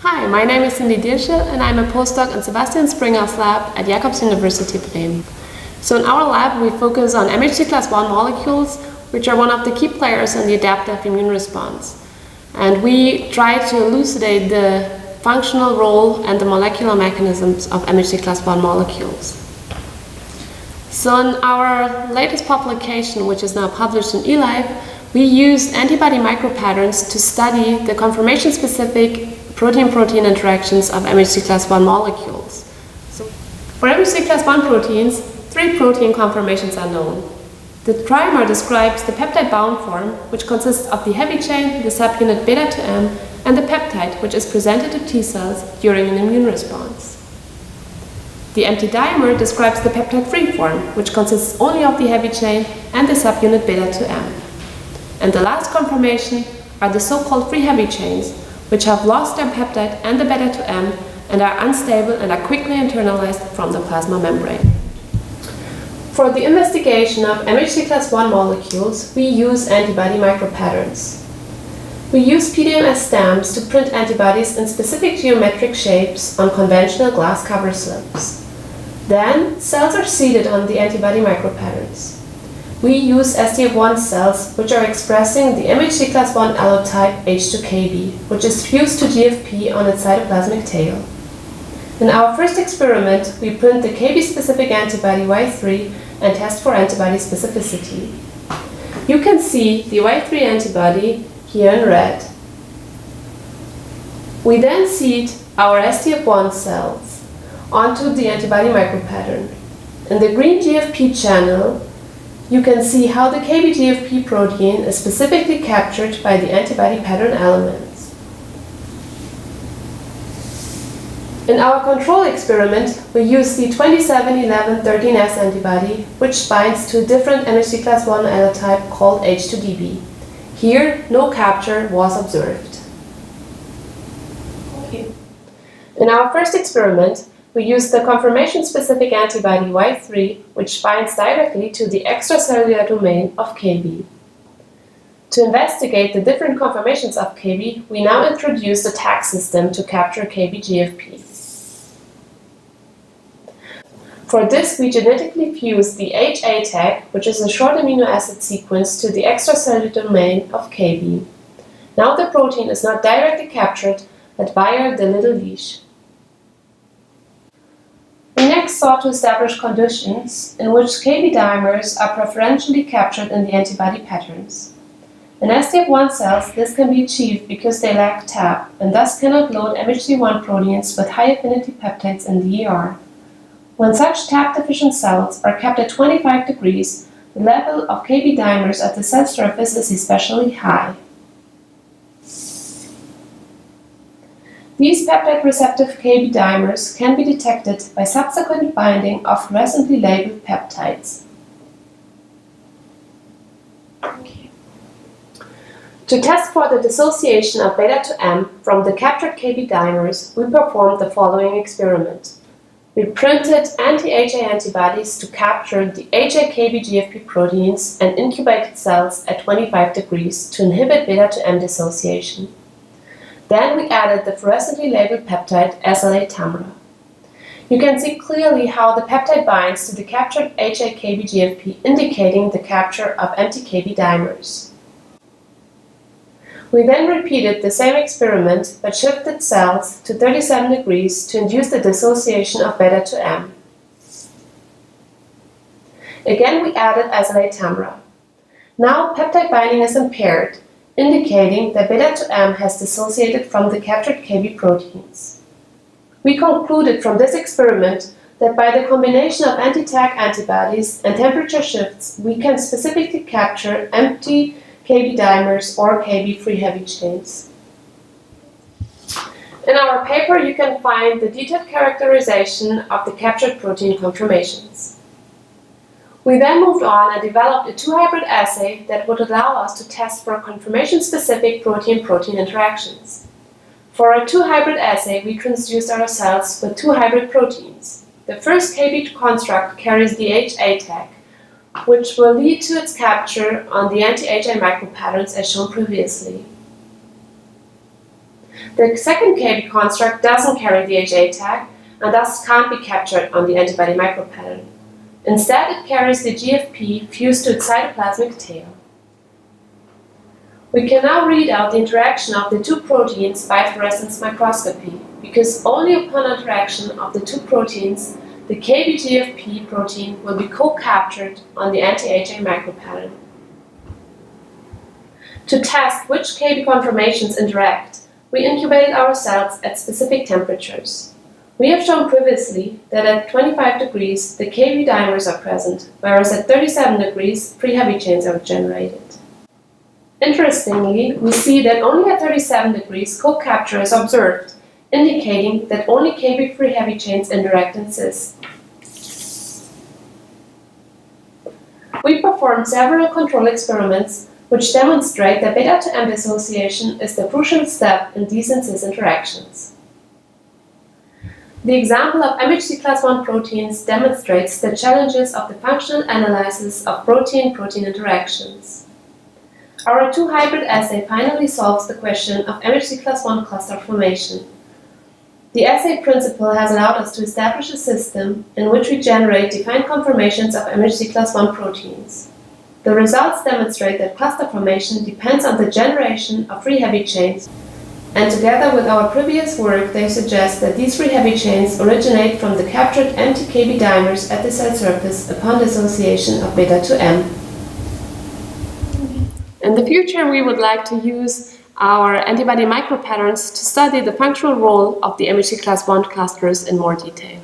Hi, my name is Cindy Diersche and I'm a postdoc in Sebastian Springer's lab at Jacobs University Bremen. So in our lab we focus on MHC class I molecules, which are one of the key players in the adaptive immune response. And we try to elucidate the functional role and the molecular mechanisms of MHC class I molecules. So in our latest publication, which is now published in eLife, we used antibody micropatterns to study the conformation-specific protein-protein interactions of MHC class I molecules. So for MHC class I proteins, 3 protein conformations are known. The trimer describes the peptide-bound form, which consists of the heavy chain, the subunit beta to M, and the peptide, which is presented to T cells during an immune response. The empty dimer describes the peptide-free form, which consists only of the heavy chain and the subunit beta to M. And the last conformation are the so-called free heavy chains, which have lost their peptide and the beta to M and are unstable and are quickly internalized from the plasma membrane. For the investigation of MHC class I molecules, we use antibody micropatterns. We use PDMS stamps to print antibodies in specific geometric shapes on conventional glass cover slips. Then, cells are seeded on the antibody micropatterns. We use SDF1 cells, which are expressing the MHC class I allotype H2KB, which is fused to GFP on its cytoplasmic tail. In our first experiment, we print the KB-specific antibody Y3 and test for antibody specificity. You can see the Y3 antibody here in red. We then seed our SDF1 cells onto the antibody micropattern. In the green GFP channel, you can see how the KB-GFP protein is specifically captured by the antibody pattern elements. In our control experiment, we use the 271113S antibody, which binds to a different MHC class I allotype called H2DB. Here, no capture was observed. In our first experiment, we used the conformation-specific antibody Y3, which binds directly to the extracellular domain of KB. To investigate the different conformations of KB, we now introduce the tag system to capture KB-GFP. For this, we genetically fuse the HA tag, which is a short amino acid sequence, to the extracellular domain of KB. Now the protein is not directly captured, but via the little leash. We next sought to establish conditions in which KB dimers are preferentially captured in the antibody patterns. In SDF1 cells, this can be achieved because they lack TAP and thus cannot load MHC1 proteins with high-affinity peptides in the ER. When such TAP-deficient cells are kept at 25 degrees, the level of KB dimers at the cell surface is especially high. These peptide-receptive KB dimers can be detected by subsequent binding of fluorescently labeled peptides. To test for the dissociation of beta to M from the captured KB dimers, we performed the following experiment. We printed anti-HA antibodies to capture the HA-KB-GFP proteins and incubated cells at 25 degrees to inhibit beta to M dissociation. Then we added the fluorescently labeled peptide SLA-TAMRA. You can see clearly how the peptide binds to the captured HA-KB-GFP, indicating the capture of empty KB dimers. We then repeated the same experiment but shifted cells to 37 degrees to induce the dissociation of beta to M. Again, we added SLA-TAMRA. Now peptide binding is impaired, indicating that beta to M has dissociated from the captured KB proteins. We concluded from this experiment that by the combination of anti-tag antibodies and temperature shifts, we can specifically capture empty KB dimers or KB free heavy chains. In our paper, you can find the detailed characterization of the captured protein conformations. We then moved on and developed a Twohybrid assay that would allow us to test for conformation-specific protein-protein interactions. For our Twohybrid assay, we transduced our cells with 2 hybrid proteins. The first KB construct carries the HA tag, which will lead to its capture on the anti-HA micropatterns as shown previously. The second KB construct doesn't carry the HA tag and thus can't be captured on the antibody micropattern. Instead, it carries the GFP fused to its cytoplasmic tail. We can now read out the interaction of the two proteins by fluorescence microscopy, because only upon interaction of the two proteins, the KB-GFP protein will be co-captured on the anti-HA micropattern. To test which KB conformations interact, we incubated our cells at specific temperatures. We have shown previously that at 25 degrees the KB dimers are present, whereas at 37 degrees free heavy chains are generated. Interestingly, we see that only at 37 degrees co-capture is observed, indicating that only KB free heavy chains interact in cis. We performed several control experiments which demonstrate that beta to M dissociation is the crucial step in these and cis interactions. The example of MHC class I proteins demonstrates the challenges of the functional analysis of protein-protein interactions. Our Twohybrid assay finally solves the question of MHC class I cluster formation. The assay principle has allowed us to establish a system in which we generate defined conformations of MHC class I proteins. The results demonstrate that cluster formation depends on the generation of free heavy chains, and together with our previous work, they suggest that these free heavy chains originate from the captured empty KB dimers at the cell surface upon dissociation of beta to M. In the future, we would like to use our antibody micropatterns to study the functional role of the MHC class I clusters in more detail.